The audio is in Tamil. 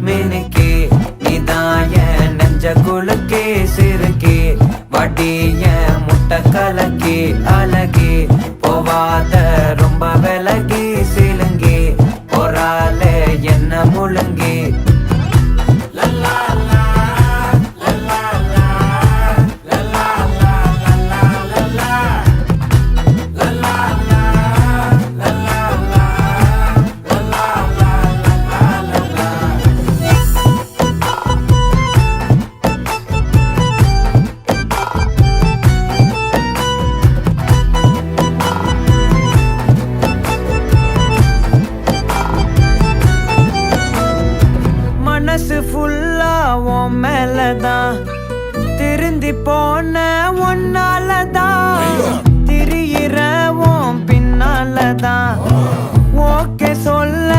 மினுக்கே நீதாய நெஞ்ச குலுக்கே சிறுக்கே வடிய முட்டை கலக்கே அழகே போவாத ரொம்ப விலகி சிலுங்கி பொறால என்ன முழுங்கி மனசு ஃபுல்லா உன் மேலதான் திருந்தி போன ஒன்னாலதான் திரியிற உன் பின்னாலதான் ஓகே சொல்ல